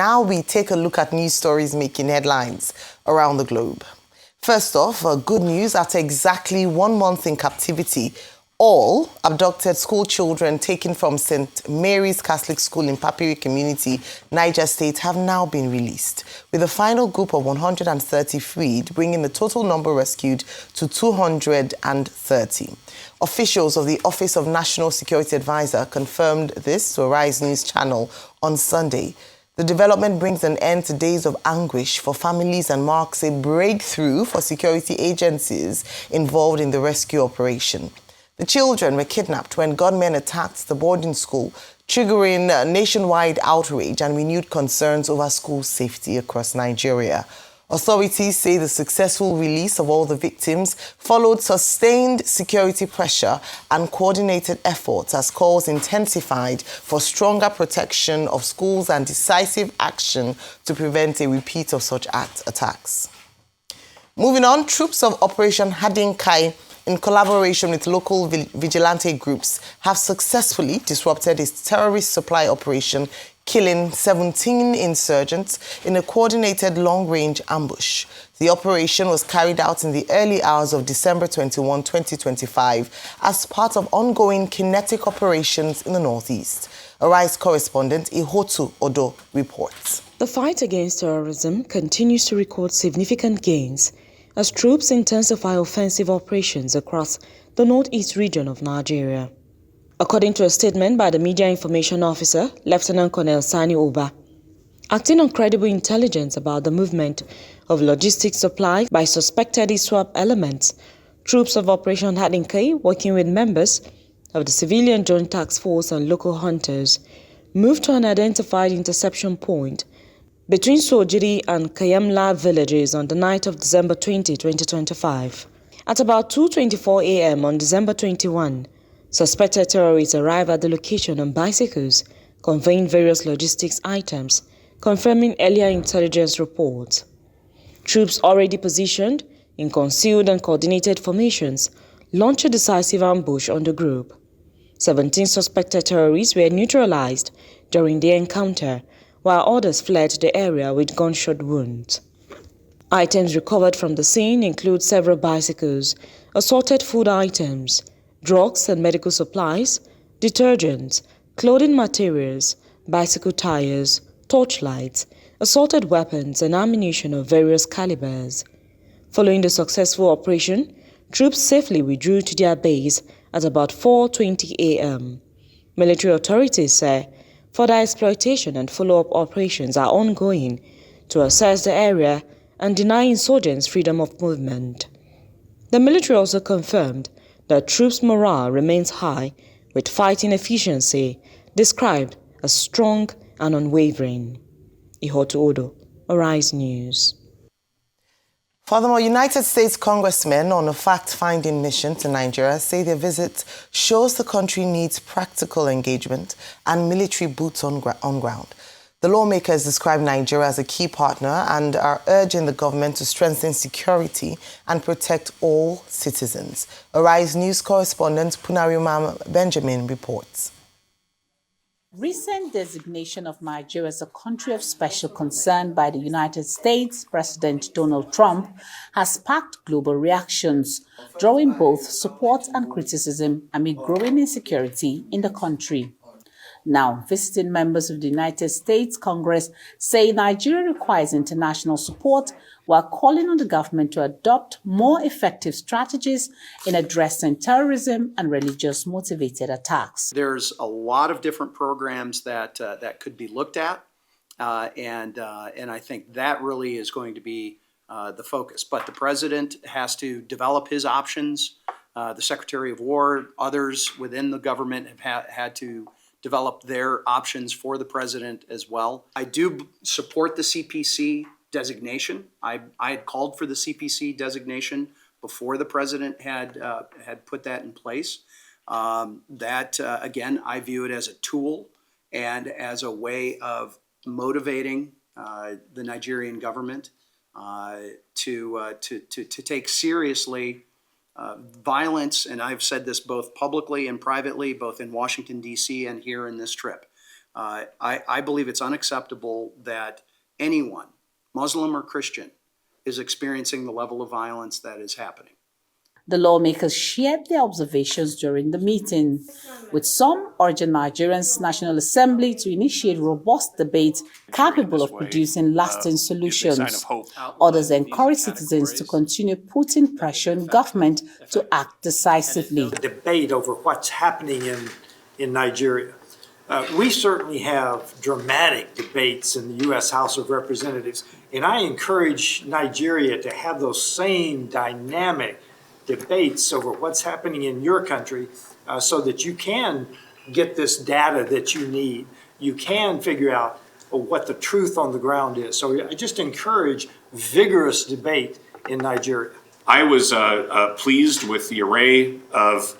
Now we take a look at news stories making headlines around the globe. First off, good news. After exactly 1 month in captivity, all abducted school children taken from St. Mary's Catholic School in Pupils community, Niger State, have now been released, with a final group of 130 freed, bringing the total number rescued to 230. Officials of the Office of National Security Advisor confirmed this to Arise News Channel on Sunday. The development brings an end to days of anguish for families and marks a breakthrough for security agencies involved in the rescue operation. The children were kidnapped when gunmen attacked the boarding school, triggering nationwide outrage and renewed concerns over school safety across Nigeria. Authorities say the successful release of all the victims followed sustained security pressure and coordinated efforts as calls intensified for stronger protection of schools and decisive action to prevent a repeat of such attacks. Moving on, troops of Operation Hadinkai, in collaboration with local vigilante groups, have successfully disrupted a terrorist supply operation, killing 17 insurgents in a coordinated long-range ambush. The operation was carried out in the early hours of December 21, 2025, as part of ongoing kinetic operations in the northeast. Arise correspondent Ihotu Odo reports. The fight against terrorism continues to record significant gains as troops intensify offensive operations across the northeast region of Nigeria. According to a statement by the Media Information Officer, Lieutenant Colonel Sani Oba, acting on credible intelligence about the movement of logistics supplies by suspected ISWAP elements, troops of Operation Hadinkai, working with members of the Civilian Joint Task Force and local hunters, moved to an identified interception point between Sojiri and Kayamla villages on the night of December 20, 2025. At about 2:24 a.m. on December 21, suspected terrorists arrived at the location on bicycles, conveying various logistics items, confirming earlier intelligence reports. Troops already positioned in concealed and coordinated formations launched a decisive ambush on the group. 17 suspected terrorists were neutralized during the encounter, while others fled the area with gunshot wounds. Items recovered from the scene include several bicycles, assorted food items, drugs and medical supplies, detergents, clothing materials, bicycle tires, torchlights, assorted weapons and ammunition of various calibers. Following the successful operation, troops safely withdrew to their base at about 4:20 a.m. Military authorities say further exploitation and follow-up operations are ongoing to assess the area and deny insurgents freedom of movement. The military also confirmed that troops' morale remains high, with fighting efficiency described as strong and unwavering. Ihotu Odo, Arise News. Furthermore, United States congressmen on a fact-finding mission to Nigeria say their visit shows the country needs practical engagement and military boots on ground. The lawmakers describe Nigeria as a key partner and are urging the government to strengthen security and protect all citizens. Arise News correspondent Punariumam Benjamin reports. Recent designation of Nigeria as a country of special concern by the United States President Donald Trump has sparked global reactions, drawing both support and criticism amid growing insecurity in the country. Now, visiting members of the United States Congress say Nigeria requires international support while calling on the government to adopt more effective strategies in addressing terrorism and religious-motivated attacks. There's a lot of different programs that could be looked at, and I think that really is going to be the focus. But the president has to develop his options. The Secretary of War, others within the government have had to develop their options for the president as well. I do support the CPC designation. I had called for the CPC designation before the president had put that in place. Again, I view it as a tool and as a way of motivating the Nigerian government to take seriously violence, and I've said this both publicly and privately, both in Washington, D.C. and here in this trip. I believe it's unacceptable that anyone, Muslim or Christian, is experiencing the level of violence that is happening. The lawmakers shared their observations during the meeting, with some urging Nigeria's National Assembly to initiate robust debate capable of producing lasting solutions. Others encourage citizens to continue putting pressure on government to act decisively. Debate over what's happening in Nigeria. We certainly have dramatic debates in the U.S. House of Representatives, and I encourage Nigeria to have those same dynamic debates over what's happening in your country so that you can get this data that you need. You can figure out what the truth on the ground is. So I just encourage vigorous debate in Nigeria. I was pleased with the array of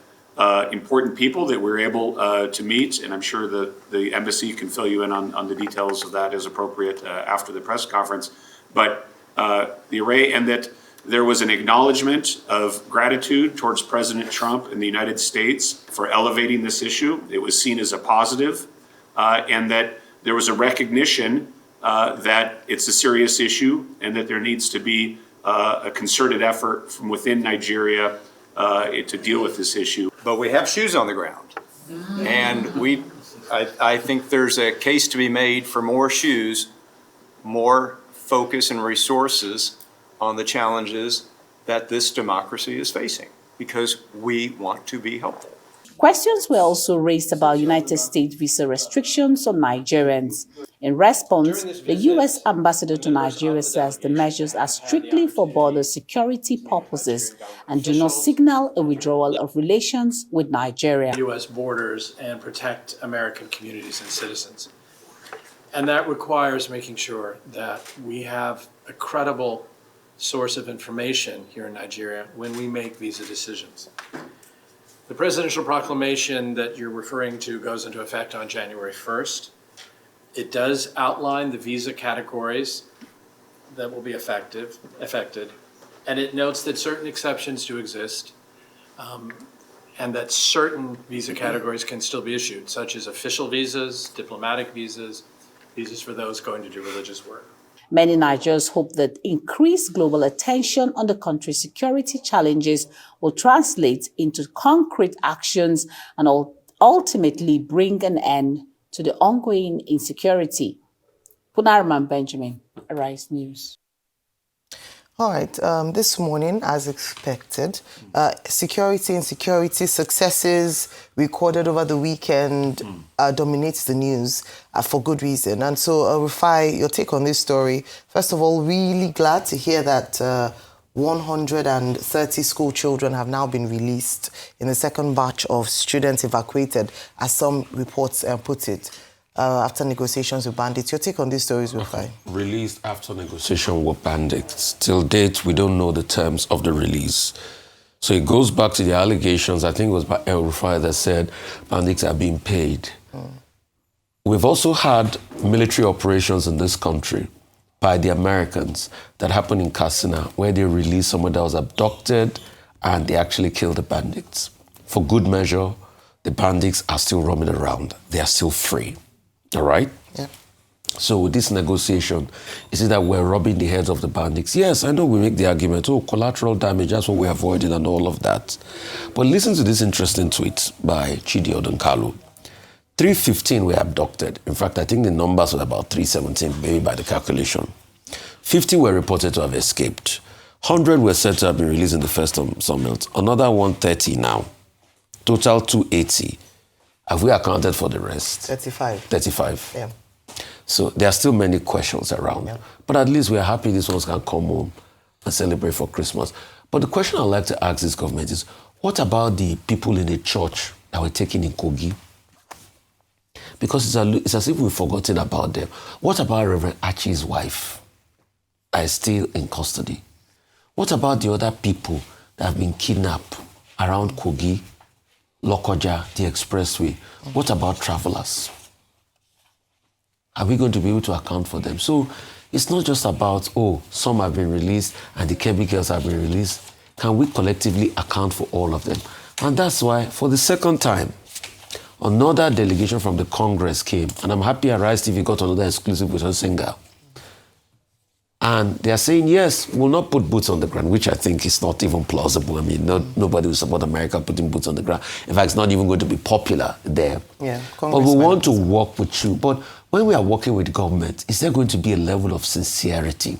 important people that we were able to meet, and I'm sure that the embassy can fill you in on the details of that as appropriate after the press conference. But the array, and that there was an acknowledgement of gratitude towards President Trump and the United States for elevating this issue. It was seen as a positive, and that there was a recognition that it's a serious issue and that there needs to be a concerted effort from within Nigeria to deal with this issue. But we have shoes on the ground, and I think there's a case to be made for more shoes, more focus and resources on the challenges that this democracy is facing, because we want to be helpful. Questions were also raised about United States visa restrictions on Nigerians. In response, the U.S. ambassador to Nigeria says the measures are strictly for border security purposes and do not signal a withdrawal of relations with Nigeria. U.S. borders and protect American communities and citizens. And that requires making sure that we have a credible source of information here in Nigeria when we make visa decisions. The presidential proclamation that you're referring to goes into effect on January 1st. It does outline the visa categories that will be affected, and it notes that certain exceptions do exist, and that certain visa categories can still be issued, such as official visas, diplomatic visas, visas for those going to do religious work. Many Nigerians hope that increased global attention on the country's security challenges will translate into concrete actions and ultimately bring an end to the ongoing insecurity. Punarman Benjamin, Arise News. All right, this morning, as expected, security and security successes recorded over the weekend dominates the news for good reason. And so, Rufai, your take on this story. First of all, really glad to hear that 130 school children have now been released in the second batch of students evacuated, as some reports put it. After negotiations with bandits. Your take on these stories, Rufai? Released after negotiation with bandits. Till date, we don't know the terms of the release. So it goes back to the allegations, I think it was by El Rufai that said bandits are being paid. We've also had military operations in this country by the Americans that happened in Katsina, where they released someone that was abducted and they actually killed the bandits. For good measure, the bandits are still roaming around. They are still free. All right? Yeah. So with this negotiation, is it that we're robbing the heads of the bandits? Yes, I know we make the argument, collateral damage, that's what we're avoiding and all of that. But listen to this interesting tweet by Chidi Odonkalu. 315 were abducted. In fact, I think the numbers were about 317, maybe by the calculation. 50 were reported to have escaped. 100 were said to have been released in the first summit. Another 130 now. Total 280. Have we accounted for the rest? 35. Yeah. So there are still many questions around. Yeah. But at least we're happy these ones can come home and celebrate for Christmas. But the question I'd like to ask this government is, what about the people in the church that were taken in Kogi? Because it's as if we've forgotten about them. What about Reverend Archie's wife that is still in custody? What about the other people that have been kidnapped around Kogi, Lokoja, the expressway? What about travelers? Are we going to be able to account for them? So it's not just about, some have been released and the Kebbi girls have been released. Can we collectively account for all of them? And that's why, for the second time, another delegation from the Congress came, and I'm happy Arise TV got another exclusive with Osinga. And they are saying, yes, we'll not put boots on the ground, which I think is not even plausible. I mean, nobody will support America putting boots on the ground. In fact, it's not even going to be popular there. Yeah, but we want to work with you. But when we are working with government, is there going to be a level of sincerity?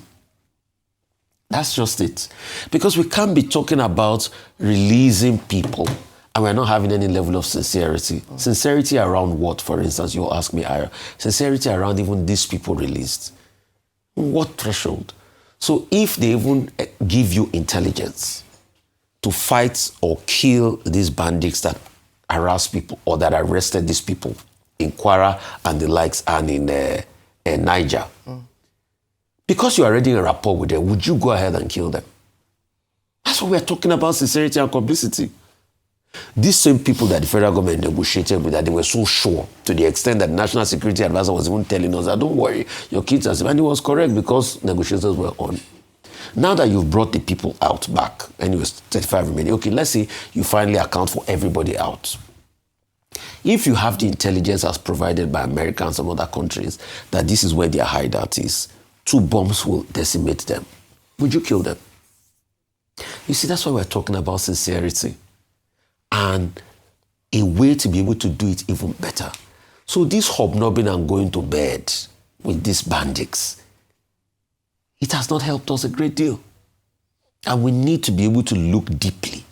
That's just it. Because we can't be talking about releasing people and we're not having any level of sincerity. Sincerity around what, for instance, you'll ask me, Ira? Sincerity around even these people released. What threshold? So if they even give you intelligence to fight or kill these bandits that harass people or that arrested these people in Kwara and the likes and in Niger, because you're already in rapport with them, would you go ahead and kill them? That's what we're talking about, sincerity and complicity. These same people that the federal government negotiated with, that they were so sure, to the extent that the National Security Advisor was even telling us that, don't worry, your kids are safe. And it was correct because negotiations were on. Now that you've brought the people out back, and you were 35 remaining, okay, let's say you finally account for everybody out. If you have the intelligence as provided by America and some other countries that this is where their hideout is, 2 bombs will decimate them, would you kill them? You see, that's why we're talking about sincerity and a way to be able to do it even better. So this hobnobbing and going to bed with these bandits, it has not helped us a great deal. And we need to be able to look deeply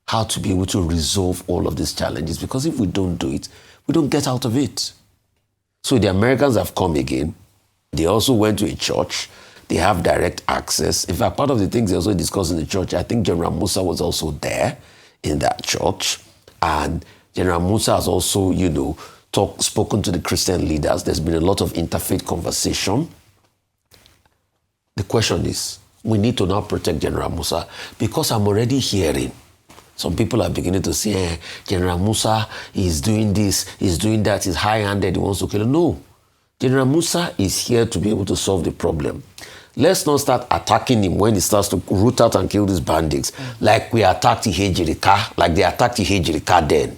how to be able to resolve all of these challenges, because if we don't do it, we don't get out of it. So the Americans have come again. They also went to a church. They have direct access. In fact, part of the things they also discussed in the church, I think General Musa was also there in that church. And General Musa has also, spoken to the Christian leaders. There's been a lot of interfaith conversation. The question is, we need to now protect General Musa, because I'm already hearing some people are beginning to say, General Musa is doing this, he's doing that, he's high-handed, he wants to kill him. No. General Musa is here to be able to solve the problem. Let's not start attacking him when he starts to root out and kill these bandits, like we attacked Ihejirika, like they attacked Ihejirika then.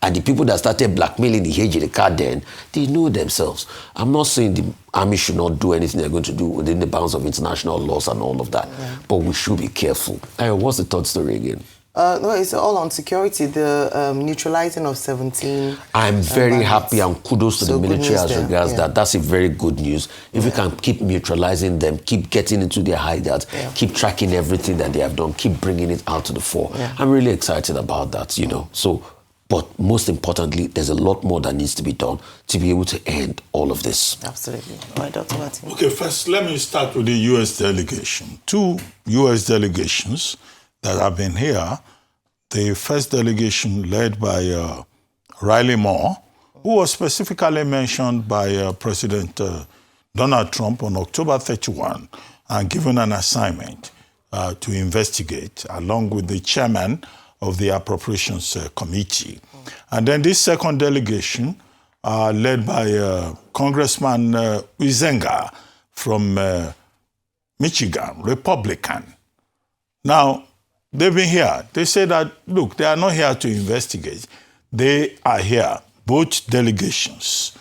And the people that started blackmailing Ihejirika then, they know themselves. I'm not saying the army should not do anything they're going to do within the bounds of international laws and all of that, but we should be careful. What's the third story again? No, it's all on security, the neutralizing of 17. I'm very happy and kudos to the military as regards that. That's a very good news. If we can keep neutralizing them, keep getting into their hideouts, keep tracking everything that they have done, keep bringing it out to the fore. I'm really excited about that, So, but most importantly, there's a lot more that needs to be done to be able to end all of this. Absolutely. All right, Dr. Martin. Okay, first, let me start with the U.S. delegation. 2 U.S. delegations that have been here. The first delegation led by Riley Moore, who was specifically mentioned by President Donald Trump on October 31 and given an assignment to investigate, along with the chairman of the Appropriations Committee. And then this second delegation, led by Congressman Uzenga from Michigan, Republican. Now, they've been here. They say that, look, they are not here to investigate. They are here, both delegations,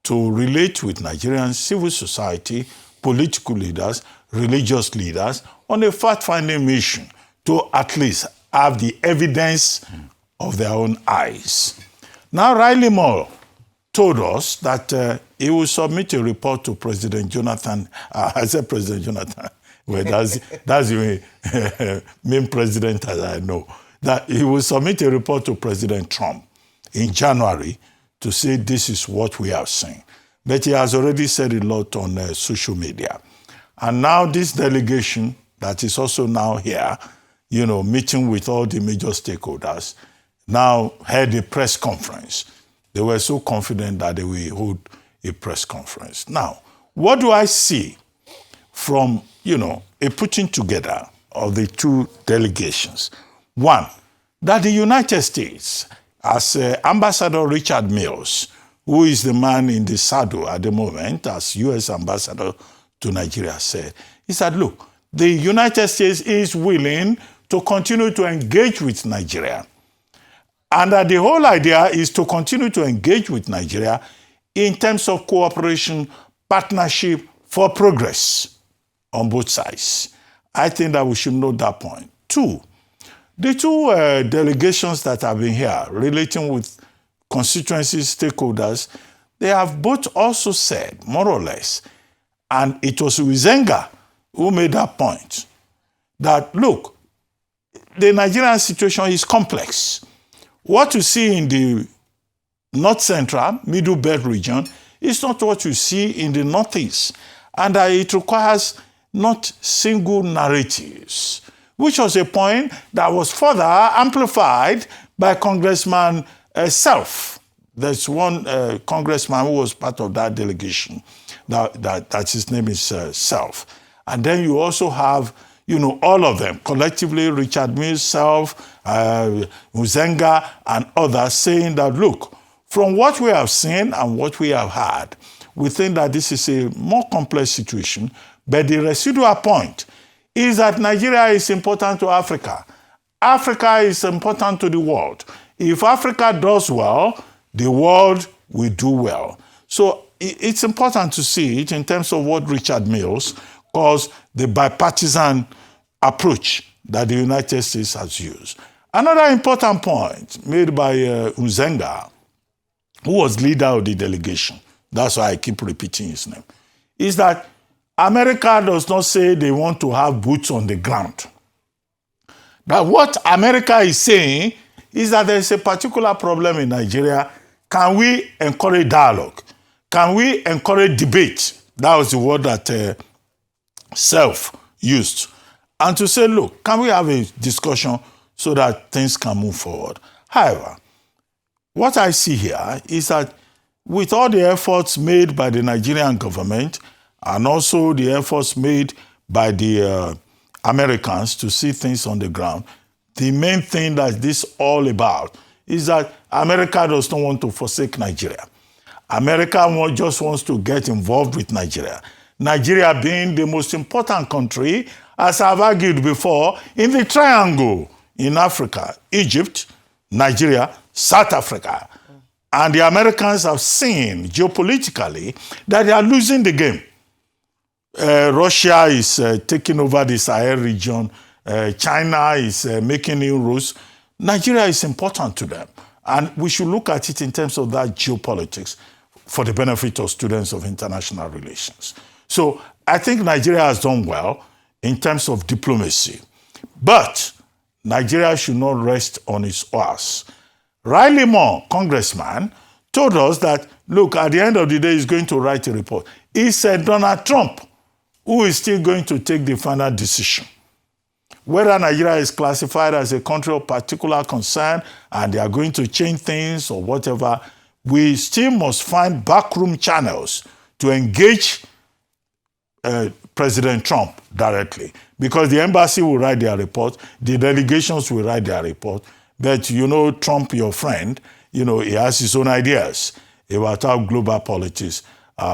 to relate with Nigerian civil society, political leaders, religious leaders, on a fact-finding mission to at least have the evidence of their own eyes. Now, Riley Moore told us that he will submit a report to President Jonathan. I said President Jonathan. Well, that's the main president as I know. That he will submit a report to President Trump in January to say this is what we have seen. But he has already said a lot on social media. And now this delegation that is also now here, meeting with all the major stakeholders, now had a press conference. They were so confident that they will hold a press conference. Now, what do I see from, a putting together of the 2 delegations? One, that the United States, as Ambassador Richard Mills, who is the man in the saddle at the moment as U.S. Ambassador to Nigeria, said, he said, look, the United States is willing to continue to engage with Nigeria And that the whole idea is to continue to engage with Nigeria in terms of cooperation, partnership for progress on both sides. I think that we should note that point. Two, the two delegations that have been here relating with constituency stakeholders, they have both also said, more or less, and it was Uzenga who made that point, that look, the Nigerian situation is complex. What you see in the North Central, Middle Belt region is not what you see in the Northeast. And it requires not single narratives, which was a point that was further amplified by Congressman Self. There's one congressman who was part of that delegation, that his name is Self. And then you also have, all of them, collectively, Richard Mills, Self, Uzenga, and others saying that, look, from what we have seen and what we have had, we think that this is a more complex situation, but the residual point is that Nigeria is important to Africa. Africa is important to the world. If Africa does well, the world will do well. So it's important to see it in terms of what Richard Mills calls the bipartisan approach that the United States has used. Another important point made by Uzenga, who was leader of the delegation, that's why I keep repeating his name, is that America does not say they want to have boots on the ground. That what America is saying is that there is a particular problem in Nigeria. Can we encourage dialogue? Can we encourage debate? That was the word that Self used. And to say, look, can we have a discussion so that things can move forward? However, what I see here is that with all the efforts made by the Nigerian government and also the efforts made by the Americans to see things on the ground, the main thing that this is all about is that America does not want to forsake Nigeria. America just wants to get involved with Nigeria. Nigeria being the most important country, as I've argued before, in the triangle in Africa, Egypt, Nigeria, South Africa. And the Americans have seen geopolitically that they are losing the game. Russia is taking over the Sahel region. China is making inroads. Nigeria is important to them. And we should look at it in terms of that geopolitics for the benefit of students of international relations. So I think Nigeria has done well in terms of diplomacy. But Nigeria should not rest on its oars. Riley Moore, congressman, told us that, look, at the end of the day, he's going to write a report. He said Donald Trump, who is still going to take the final decision. Whether Nigeria is classified as a country of particular concern and they are going to change things or whatever, we still must find backroom channels to engage President Trump directly. Because the embassy will write their report, the delegations will write their report, but Trump, your friend, he has his own ideas about how global politics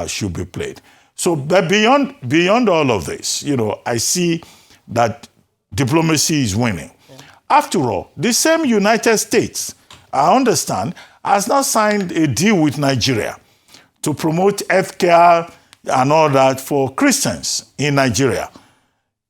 should be played. So, but beyond all of this, I see that diplomacy is winning. Yeah. After all, the same United States, I understand, has now signed a deal with Nigeria to promote healthcare and all that for Christians in Nigeria.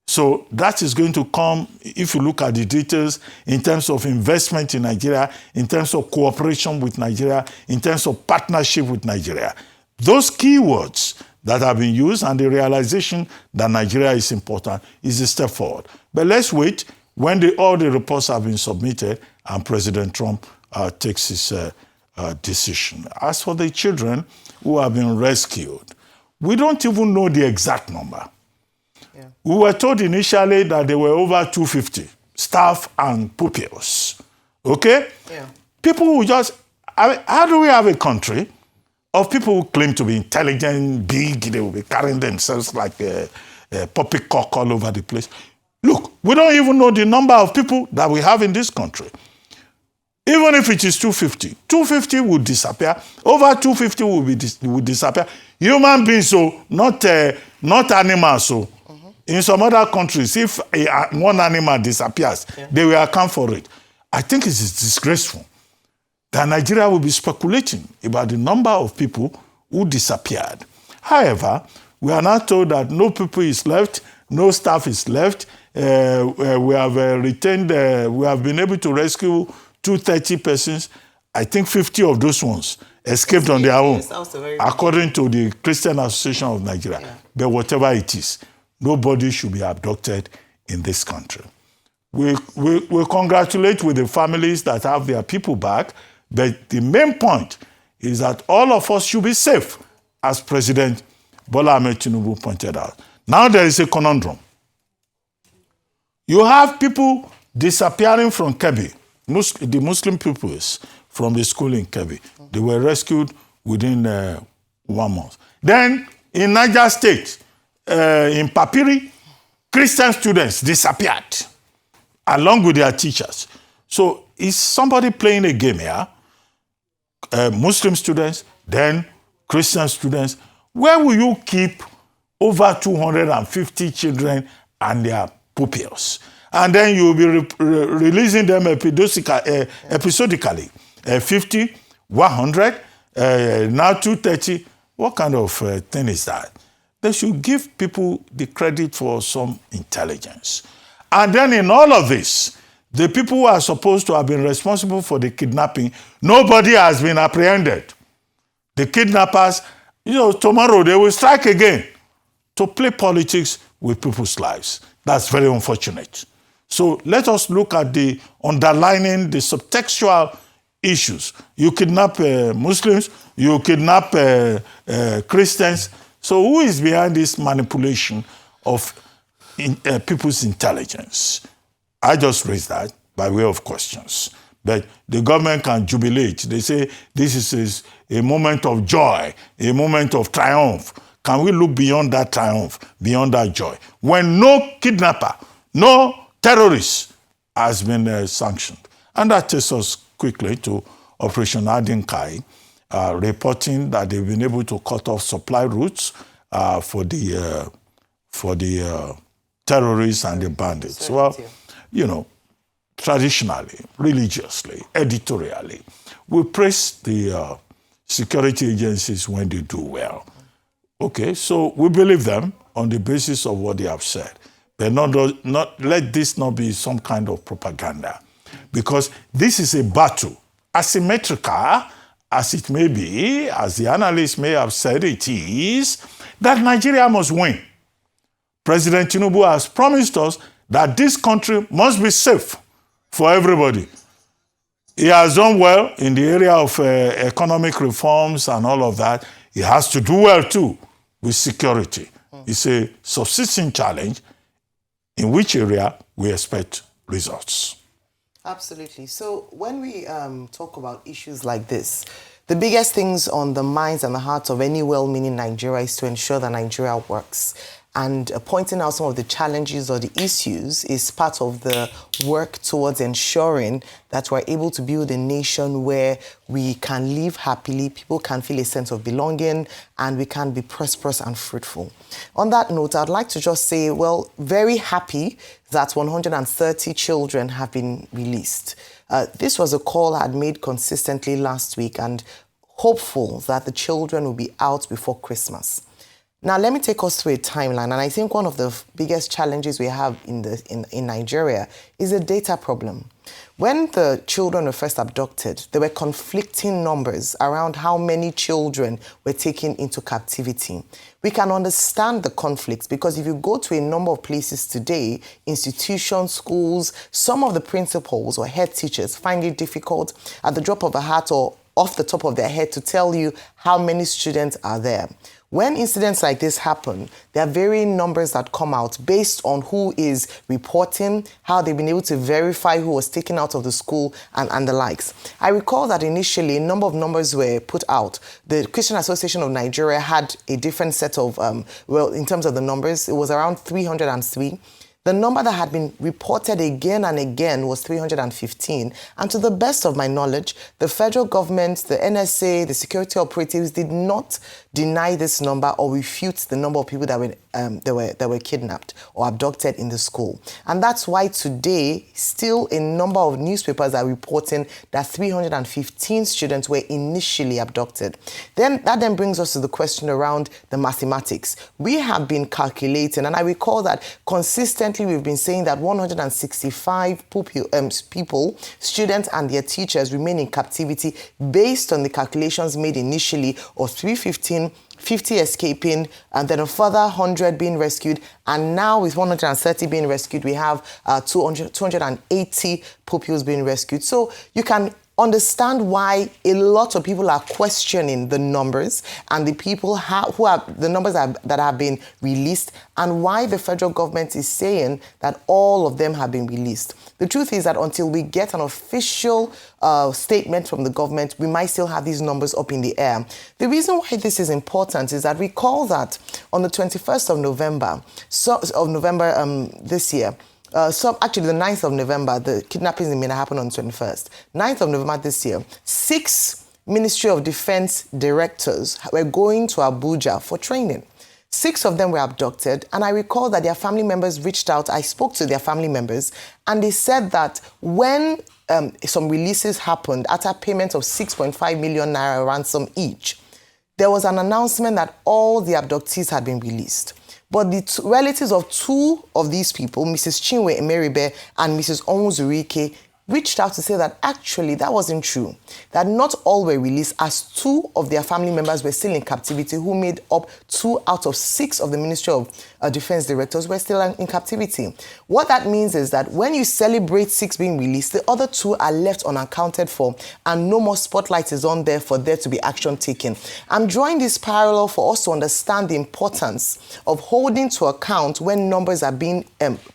So that is going to come, if you look at the details, in terms of investment in Nigeria, in terms of cooperation with Nigeria, in terms of partnership with Nigeria. Those keywords that have been used and the realization that Nigeria is important is a step forward. But let's wait when all the reports have been submitted and President Trump takes his decision. As for the children who have been rescued, we don't even know the exact number. Yeah. We were told initially that there were over 250 staff and pupils. Okay? Yeah. People who how do we have a country of people who claim to be intelligent, big, they will be carrying themselves like a poppycock all over the place? Look, we don't even know the number of people that we have in this country. Even if it is 250, 250 will disappear. Over 250 will disappear. Human beings, so not animals. So in some other countries, if one animal disappears, they will account for it. I think it is disgraceful that Nigeria will be speculating about the number of people who disappeared. However, we are now told that no people is left, no staff is left. We have retained, we have been able to rescue 230 persons. I think 50 of those ones escaped on their own, according to the Christian Association of Nigeria. Yeah. But whatever it is, nobody should be abducted in this country. We congratulate with the families that have their people back, but the main point is that all of us should be safe, as President Bola Ahmed Tinubu pointed out. Now there is a conundrum. You have people disappearing from Kebbi, the Muslim pupils from the school in Kebbi. They were rescued within 1 month. Then in Niger State, in Papiri, Christian students disappeared along with their teachers. So is somebody playing a game here? Muslim students, then Christian students. Where will you keep over 250 children and their pupils? And then you will be releasing them episodically. 50, 100, now 230. What kind of thing is that? They should give people the credit for some intelligence. And then in all of this, the people who are supposed to have been responsible for the kidnapping, nobody has been apprehended. The kidnappers, tomorrow they will strike again to play politics with people's lives. That's very unfortunate. So let us look at the underlining, the subtextual issues. You kidnap Muslims, you kidnap Christians. So who is behind this manipulation of people's intelligence? I just raised that by way of questions. But the government can jubilate. They say this is a moment of joy, a moment of triumph. Can we look beyond that triumph, beyond that joy? When no kidnapper, no terrorist has been sanctioned. And that takes us quickly to Operation Adinkai, reporting that they've been able to cut off supply routes for the terrorists and the bandits. Well, traditionally, religiously, editorially, we praise the security agencies when they do well. Okay, so we believe them on the basis of what they have said. But not let this not be some kind of propaganda, because this is a battle, asymmetrical as it may be, as the analysts may have said it is, that Nigeria must win. President Tinubu has promised us that this country must be safe for everybody. He has done well in the area of economic reforms and all of that. He has to do well too with security. It's a subsisting challenge in which area we expect results. Absolutely. So when we talk about issues like this, the biggest things on the minds and the hearts of any well-meaning Nigeria is to ensure that Nigeria works. And pointing out some of the challenges or the issues is part of the work towards ensuring that we're able to build a nation where we can live happily, people can feel a sense of belonging, and we can be prosperous and fruitful. On that note, I'd like to just say, well, very happy that 130 children have been released. This was a call I had made consistently last week, and hopeful that the children will be out before Christmas. Now, let me take us through a timeline. And I think one of the biggest challenges we have in Nigeria is a data problem. When the children were first abducted, there were conflicting numbers around how many children were taken into captivity. We can understand the conflicts because if you go to a number of places today, institutions, schools, some of the principals or head teachers find it difficult at the drop of a hat or off the top of their head to tell you how many students are there. When incidents like this happen, there are varying numbers that come out based on who is reporting, how they've been able to verify who was taken out of the school, and the likes. I recall that initially a number of numbers were put out. The Christian Association of Nigeria had a different set of, in terms of the numbers, it was around 303. The number that had been reported again and again was 315. And to the best of my knowledge, the federal government, the NSA, the security operatives did not deny this number or refute the number of people that were kidnapped or abducted in the school. And that's why today, still a number of newspapers are reporting that 315 students were initially abducted. That then brings us to the question around the mathematics. We have been calculating, and I recall that consistently we've been saying that 165 people, students and their teachers, remain in captivity based on the calculations made initially of 315, 50 escaping, and then a further 100 being rescued. And now with 130 being rescued, we have 280 pupils being rescued. So you can understand why a lot of people are questioning the numbers and the people the numbers that have been released, and why the federal government is saying that all of them have been released. The truth is that until we get an official statement from the government, we might still have these numbers up in the air. The reason why this is important is that recall that on the 21st of November, this year, actually the 9th of November, the kidnappings in Mina happened on the 21st. 9th of November this year, 6 Ministry of Defense directors were going to Abuja for training. 6 of them were abducted, and I recall that their family members reached out. I spoke to their family members, and they said that when some releases happened at a payment of 6.5 million naira ransom each, there was an announcement that all the abductees had been released. But the relatives of 2 of these people, Mrs. Chinwe Emeribe and Mrs. Onwuzurike, reached out to say that actually that wasn't true, that not all were released, as 2 of their family members were still in captivity, who made up 2 out of 6 of the Ministry of Defense directors were still in captivity. What that means is that when you celebrate 6 being released, the other 2 are left unaccounted for, and no more spotlight is on there for there to be action taken. I'm drawing this parallel for us to understand the importance of holding to account when numbers are being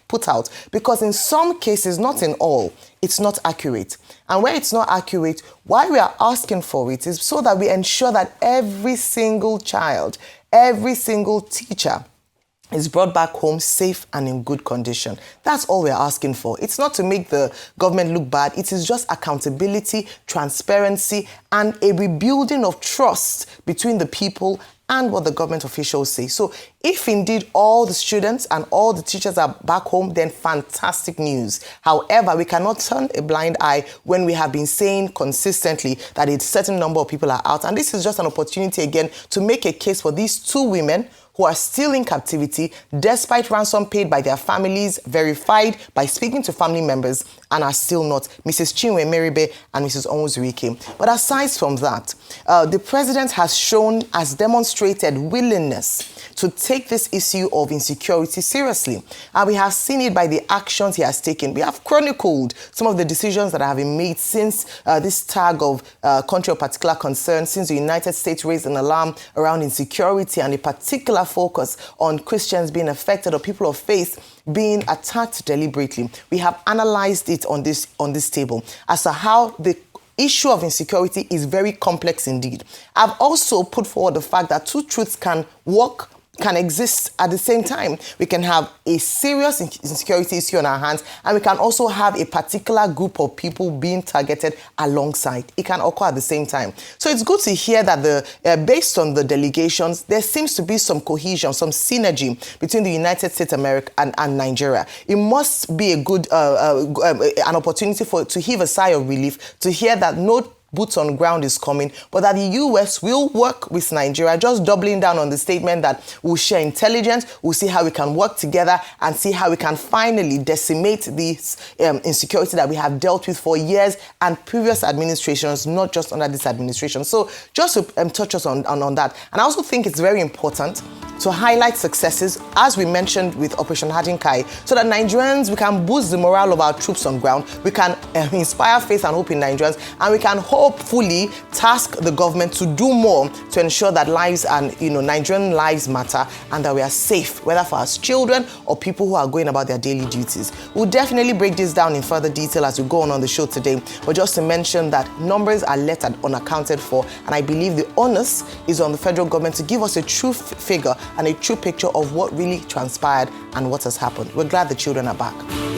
put out, because in some cases, not in all, it's not accurate. And where it's not accurate, why we are asking for it is so that we ensure that every single child, every single teacher is brought back home safe and in good condition. That's all we're asking for. It's not to make the government look bad. It is just accountability, transparency, and a rebuilding of trust between the people and what the government officials say. So if indeed all the students and all the teachers are back home, then fantastic news. However, we cannot turn a blind eye when we have been saying consistently that a certain number of people are out. And this is just an opportunity again to make a case for these 2 women who are still in captivity despite ransom paid by their families, verified by speaking to family members, and are still not, Mrs. Chinwe Emeribe and Mrs. Onwuzurike. But aside from that, the president has demonstrated willingness to take this issue of insecurity seriously. And we have seen it by the actions he has taken. We have chronicled some of the decisions that have been made since this tag of country of particular concern, since the United States raised an alarm around insecurity and a particular focus on Christians being affected or people of faith being attacked deliberately. We have analyzed it on this table as to how the issue of insecurity is very complex indeed. I've also put forward the fact that 2 truths can exist at the same time. We can have a serious insecurity issue on our hands, and we can also have a particular group of people being targeted alongside. It can occur at the same time. So it's good to hear that based on the delegations, there seems to be some cohesion, some synergy between the United States of America and Nigeria. It must be a good an opportunity to heave a sigh of relief to hear that no boots on ground is coming, but that the US will work with Nigeria, just doubling down on the statement that we'll share intelligence, we'll see how we can work together and see how we can finally decimate this insecurity that we have dealt with for years and previous administrations, not just under this administration. So just to touch us on that. And I also think it's very important to highlight successes, as we mentioned with Operation Hajinkai, so that Nigerians, we can boost the morale of our troops on ground, we can inspire faith and hope in Nigerians, and we can hope hopefully task the government to do more to ensure that lives and, Nigerian lives matter and that we are safe, whether for our children or people who are going about their daily duties. We'll definitely break this down in further detail as we go on the show today, but just to mention that numbers are left unaccounted for, and I believe the onus is on the federal government to give us a true figure and a true picture of what really transpired and what has happened. We're glad the children are back.